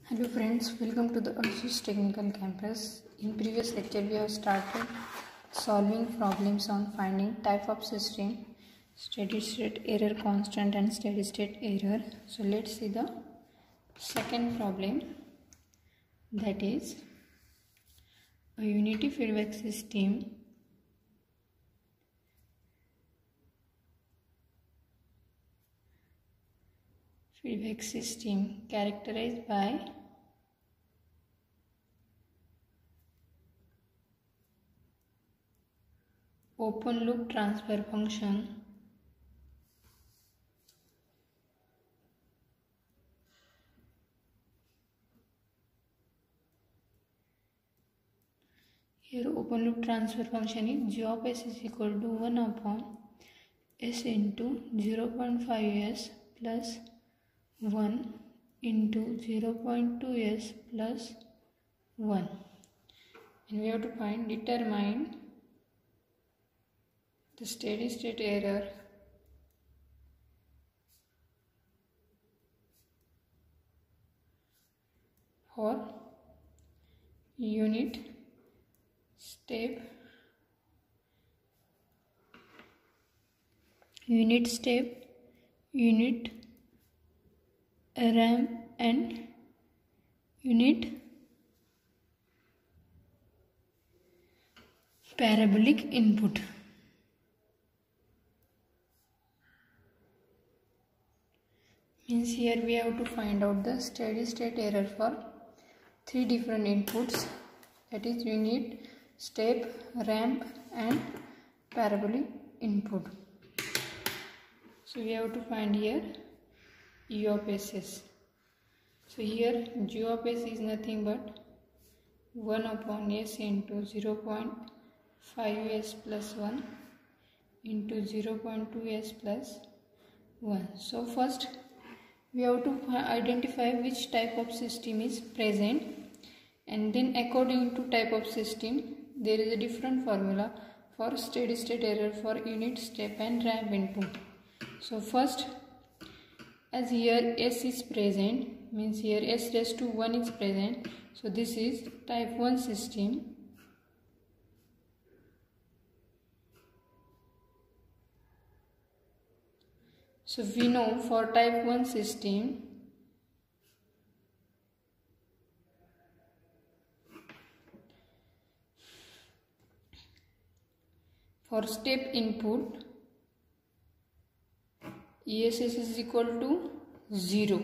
Hello friends, welcome to the Ursus Technical Campus. In previous lecture we have started solving problems on finding type of system, steady state error constant and steady state error. So let's see the second problem, that is a unity feedback system characterized by open loop transfer function here. Open loop transfer function is g of s is equal to 1 upon s into 0.5s plus 1 into 0.2s plus 1, and we have to determine the steady state error for unit step, unit ramp and unit parabolic input. Means here we have to find out the steady state error for three different inputs, that is unit, step, ramp and parabolic input. So we have to find here U of S. So here G of S is nothing but 1 upon S into 0.5s plus 1 into 0.2s plus 1. So first we have to identify which type of system is present, and then according to type of system there is a different formula for steady state error for unit, step and ramp input. So first, as here S is present, means here S raised to 1 is present, so this is type 1 system. So we know for type 1 system, for step input ESS is equal to 0.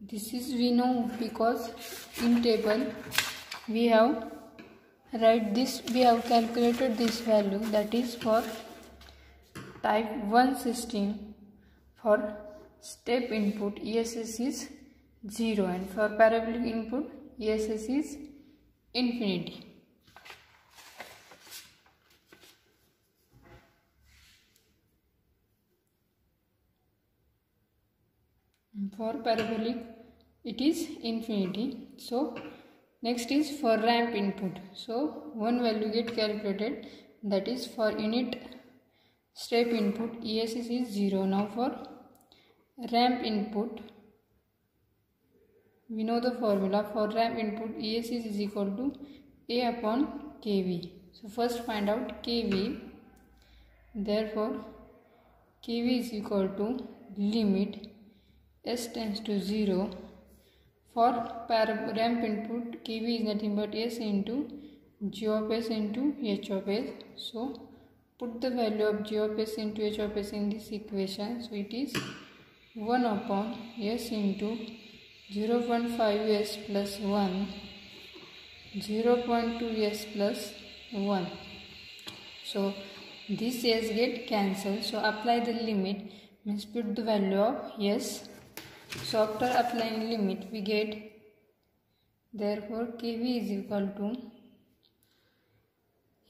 This is we know because in table we have calculated this value, that is for type 1 system for step input ESS is 0 and for parabolic input ESS is infinity. For parabolic it is infinity. So next is for ramp input. So one value get calculated, that is for unit step input ESS is 0. Now for ramp input we know the formula for ramp input ESS is equal to A upon KV. So first find out KV. Therefore KV is equal to limit S tends to 0. For ramp input KV is nothing but S into G of S into H of S. So put the value of G of S into H of S in this equation. So it is 1 upon S into 0.5s plus 1, 0.2s plus 1. So this S get cancelled. So apply the limit, means put the value of S. So after applying limit we get, therefore KV is equal to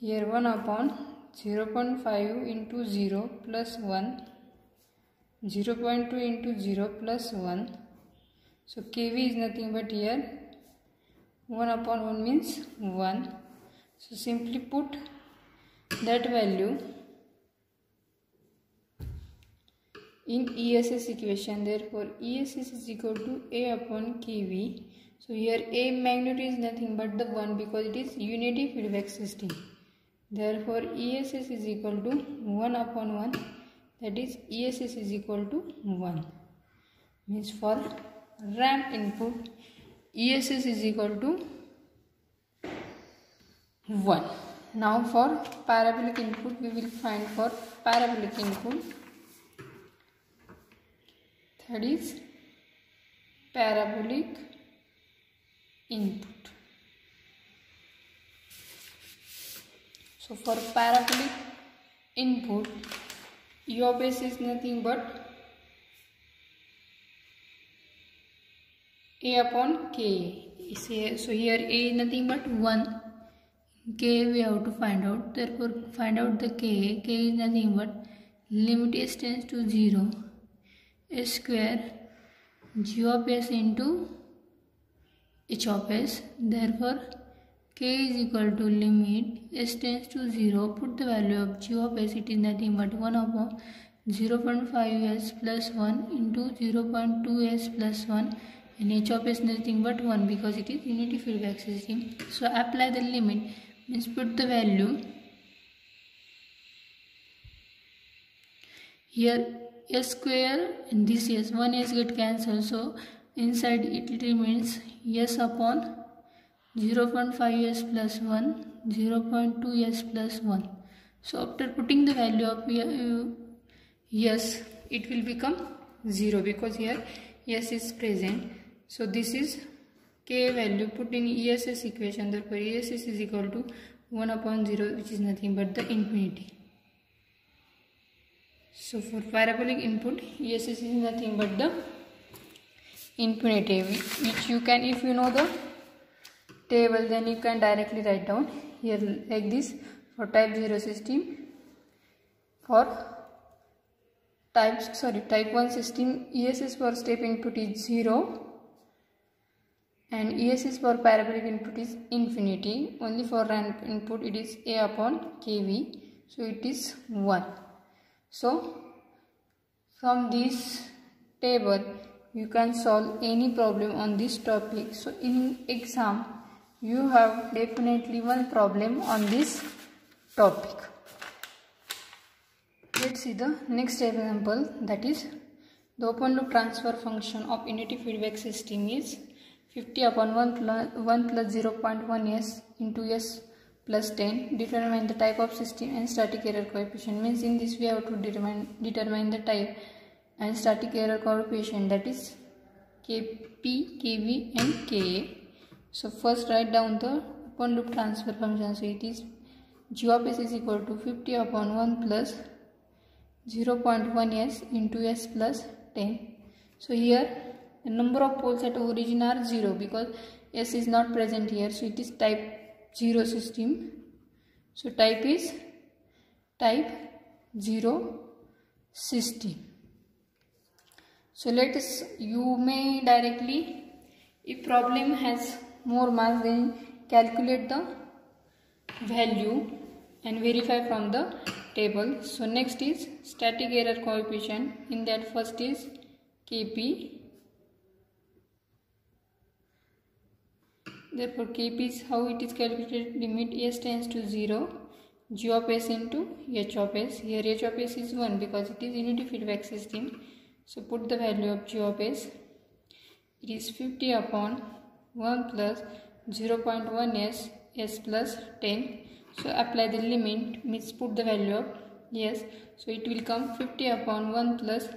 here 1 upon 0.5 into 0 plus 1, 0.2 into 0 plus 1. So KV is nothing but here 1 upon 1 means 1. So simply put that value in ESS equation. Therefore, ESS is equal to A upon KV. So here A magnitude is nothing but the 1 because it is unity feedback system. Therefore, ESS is equal to 1 upon 1. That is ESS is equal to 1. Means for ramp input, ESS is equal to 1. Now for parabolic input, we will find for parabolic input, that is parabolic input. So for parabolic input, E of S is nothing but A upon K. So here A is nothing but 1. K we have to find out. Therefore, find out the K. K is nothing but limit S tends to 0. S square G of S into H of S. Therefore, K is equal to limit S tends to 0. Put the value of G of S. It is nothing but 1 upon 0.5S plus 1 into 0.2S plus 1. And H of S nothing but 1 because it is unity feedback system. So apply the limit, means put the value. Here S square and this S, 1 S get cancelled. So inside it remains S upon 0.5S plus 1, 0.2S plus 1. So after putting the value of S, it will become 0 because here S is present. So this is K value put in ESS equation. Therefore, ESS is equal to 1 upon 0, which is nothing but the infinity. So for parabolic input, ESS is nothing but the infinity, which you can, if you know the table, then you can directly write down here like this. For type 0 system, for type 1 system, ESS for step input is 0 and ESS for parabolic input is infinity. Only for ramp input it is A upon KV, so it is 1. So from this table you can solve any problem on this topic. So in exam you have definitely one problem on this topic. Let's see the next example, that is the open loop transfer function of unity feedback system is 50 upon 1 plus 0.1S into S plus 10. Determine the type of system and static error coefficient. Means in this we have to determine the type and static error coefficient, that is Kp, Kv and Ka. So first write down the open loop transfer function. So it is G of S is equal to 50 upon 1 plus 0.1S into S plus 10. So here the number of poles at origin are 0 because S is not present here. So it is type 0 system. So type is type 0 system. So let us, you may directly, if problem has more marks, then calculate the value and verify from the table. So next is static error coefficient. In that first is Kp. Therefore Kp is how it is calculated. Limit S tends to 0, G of S into H of S. Here H of S is 1 because it is unity feedback system. So put the value of G of S. It is 50 upon 1 plus 0.1S S plus 10. So apply the limit, means put the value of S. So it will come 50 upon 1 plus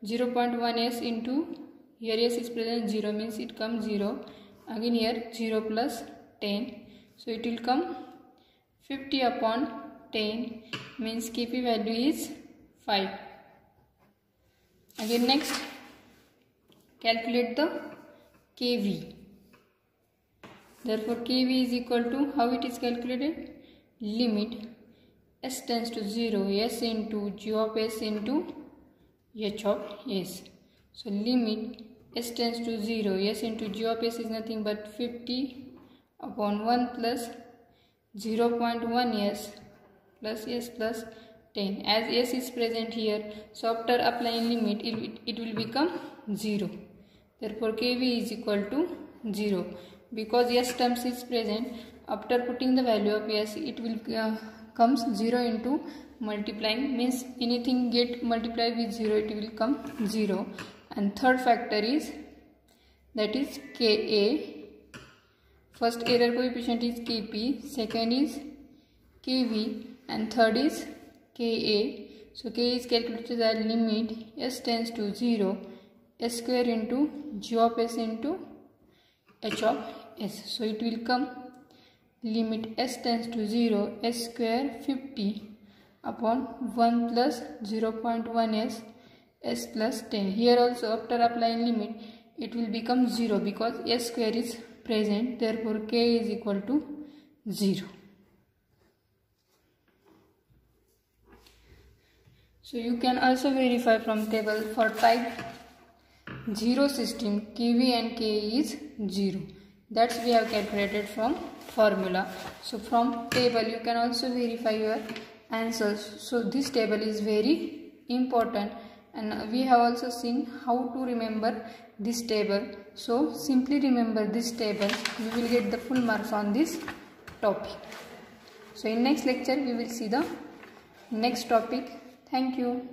0.1S into, here S is present 0 means it comes 0. Again here 0 plus 10. So it will come 50 upon 10 means Kp value is 5. Again next calculate the Kv. Therefore Kv is equal to, how it is calculated? Limit S tends to 0, S into G of S into H of S. So limit S tends to 0, S into G of S is nothing but 50 upon 1 plus 0.1S plus S plus 10. As s is present here, so after applying limit it will become 0. Therefore kv is equal to 0. Because s terms is present, after putting the value of s it will comes 0 into multiplying, means anything get multiplied with 0 it will come 0. And third factor is that is ka. First error coefficient is kp, second is kv, and third is ka. So k is calculated as limit s tends to 0 s square into g of s into h of s. So it will come limit s tends to 0 s square 50 upon 1 plus 0.1 s plus 10. Here also after applying limit it will become 0 because s square is present, therefore k is equal to 0. So you can also verify from table for type 0 system kv and ka is 0. That's we have calculated from formula. So from table you can also verify your answers. So this table is very important, and we have also seen how to remember this table. So simply remember this table, you will get the full marks on this topic. So in next lecture we will see the next topic. Thank you.